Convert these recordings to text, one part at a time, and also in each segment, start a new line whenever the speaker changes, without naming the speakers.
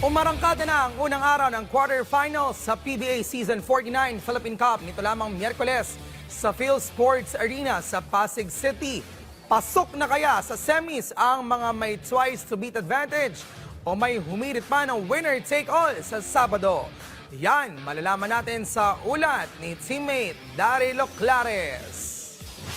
Umarangkada na ang unang araw ng quarterfinals sa PBA Season 49 Philippine Cup nito lamang Miyerkules sa Phil Sports Arena sa Pasig City. Pasok na kaya sa semis ang mga may twice to beat advantage o may humirit pa ng winner take all sa Sabado? Yan, malalaman natin sa ulat ni teammate Daryl Clares.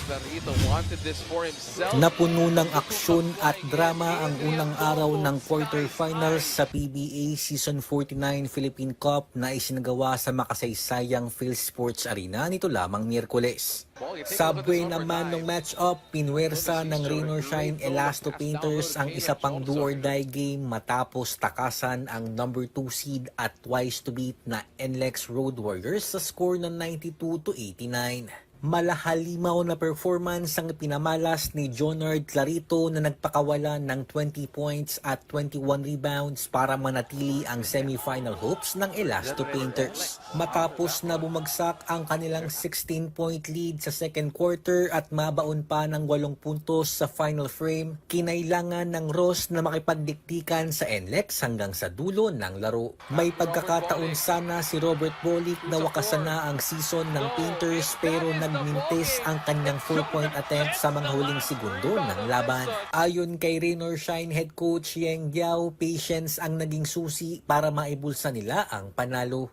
Clarito wanted this for himself.
Napuno ng aksyon at drama ang unang araw ng quarterfinals sa PBA Season 49 Philippine Cup na isinagawa sa makasaysayang Phil Sports Arena nito lamang Miyerkules. Subway naman ng match-up, pinwersa ng Rain or Shine Elasto Painters ang isa pang do-or-die game matapos takasan ang number 2 seed at twice to beat na NLEX Road Warriors sa score ng 92-89. Malahalimaw na performance ang pinamalas ni Jonard Clarito na nagpakawala ng 20 points at 21 rebounds para manatili ang semifinal hopes ng Elasto Painters. Matapos na bumagsak ang kanilang 16-point lead sa second quarter at mabaon pa ng 8 puntos sa final frame, kinailangan ng Ross na makipagdiktikan sa NLEX hanggang sa dulo ng laro. May pagkakataon sana si Robert Bolick na wakasan na ang season ng Painters pero nagmintis ang kanyang 4-point attempt sa mga huling segundo ng laban. Ayon kay Rain or Shine head coach Yeng Giao, patience ang naging susi para maibulsa nila ang panalo.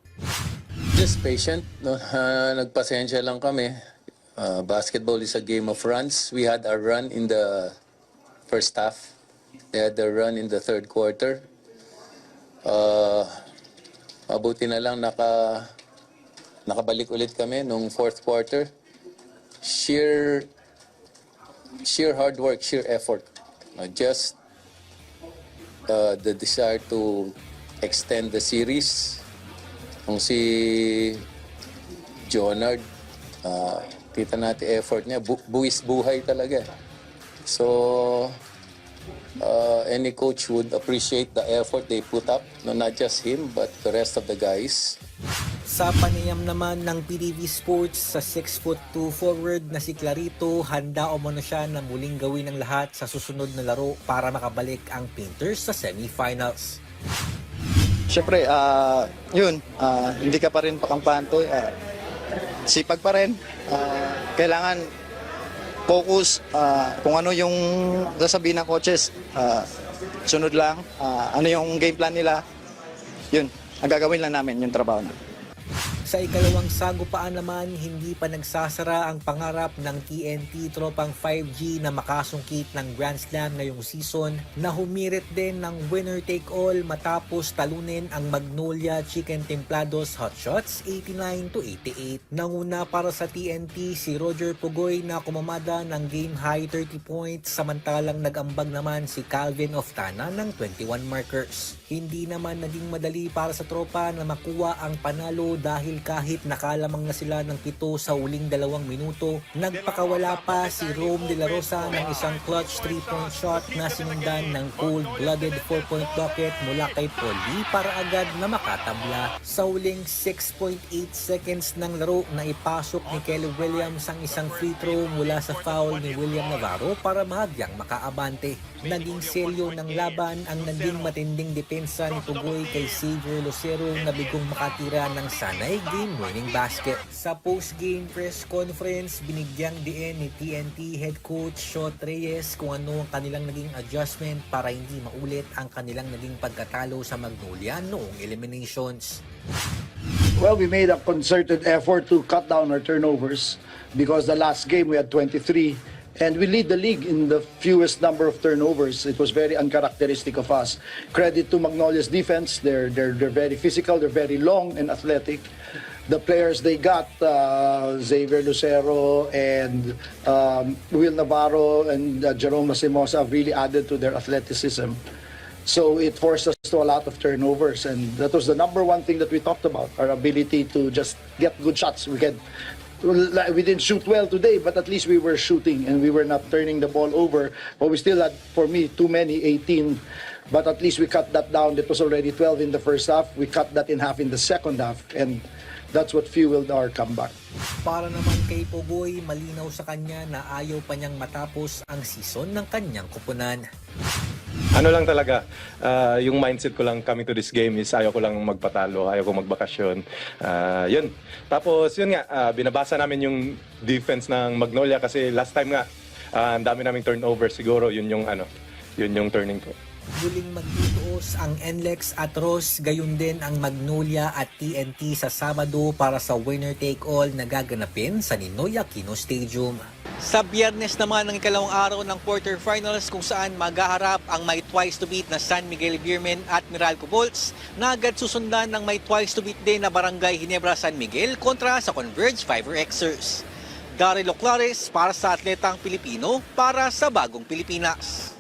Just patient, no? Nagpasensya lang kami. Basketball is a game of runs. We had our run in the first half. They had their run in the third quarter. Mabuti na lang nakabalik ulit kami nung fourth quarter. Sheer hard work, sheer effort. Just the desire to extend the series. Kung si Jonard, kita natin effort niya, buwis buhay talaga. So, any coach would appreciate the effort they put up, no, not just him, but the rest of the guys.
Sa panayam naman ng PDV Sports sa 6'2" forward na si Clarito, handa umano siya na muling gawin ang lahat sa susunod na laro para makabalik ang Painters sa semifinals.
Siyempre, hindi ka pa rin pakampante. Sipag pa rin. Kailangan focus kung ano yung sasabihin ng coaches. Sunod lang. Ano yung game plan nila. Yun, ang gagawin lang namin yung trabaho namin.
Sa ikalawang sagupaan naman, hindi pa nagsasara ang pangarap ng TNT Tropang 5G na makasungkit ng Grand Slam ngayong season na humirit din ng winner-take-all matapos talunin ang Magnolia Chicken Templados Hotshots 89-88. Nanguna para sa TNT si Roger Pugoy na kumamada ng game-high 30 points samantalang nag-ambag naman si Calvin Oftana ng 21 markers. Hindi naman naging madali para sa tropa na makuha ang panalo dahil kahit nakalamang na sila ng 7 sa uling 2 minuto, nagpakawala pa si Rome De La Rosa ng isang clutch 3-point shot na sinundan ng cold-blooded 4-point bucket mula kay Paul Lee para agad na makatabla. Sa uling 6.8 seconds ng laro na ipasok ni Kelly Williams ang isang free throw mula sa foul ni William Navarro para mahagyang makaabante. Naging selyo ng laban ang naging matinding depensa ni Pugoy kay Xavier Lucero na bigong makatira ng sanay game-winning basket. Sa post-game press conference, binigyang diin ni TNT head coach Shot Reyes kung ano ang kanilang naging adjustment para hindi maulit ang kanilang naging pagkatalo sa Magnolia noong eliminations.
Well, we made a concerted effort to cut down our turnovers because the last game we had 23 and we lead the league in the fewest number of turnovers. It was very uncharacteristic of us. Credit to Magnolia's defense. They're very physical, they're very long and athletic. The players they got, Xavier Lucero and Will Navarro and Jerome Lacimosa have really added to their athleticism. So it forced us to a lot of turnovers, and that was the number one thing that we talked about, our ability to just get good shots. We didn't shoot well today, but at least we were shooting and we were not turning the ball over. But we still had, for me, too many, 18. But at least we cut that down. It was already 12 in the first half. We cut that in half in the second half. And that's what fueled our comeback.
Para naman kay Pugoy, malinaw sa kanya na ayaw pa niyang matapos ang season ng kanyang kupunan.
Ano lang talaga, yung mindset ko lang coming to this game is ayaw ko lang magpatalo, ayaw ko magbakasyon. Yun. Tapos yun nga, binabasa namin yung defense ng Magnolia kasi last time nga, ang dami naming turnover siguro, yun yung turning point.
Muling magtutuos ang NLEX at Ross, gayon din ang Magnolia at TNT sa Sabado para sa winner-take-all na gaganapin sa Ninoy Aquino Stadium. Sa Biyernes naman ang ikalawang araw ng quarterfinals kung saan maghaharap ang may twice to beat na San Miguel Beermen at Meralco Bolts na agad susundan ng may twice to beat din na Barangay Ginebra San Miguel kontra sa Converge Fiber Xers. Daryl Oclares para sa Atletang Pilipino para sa Bagong Pilipinas.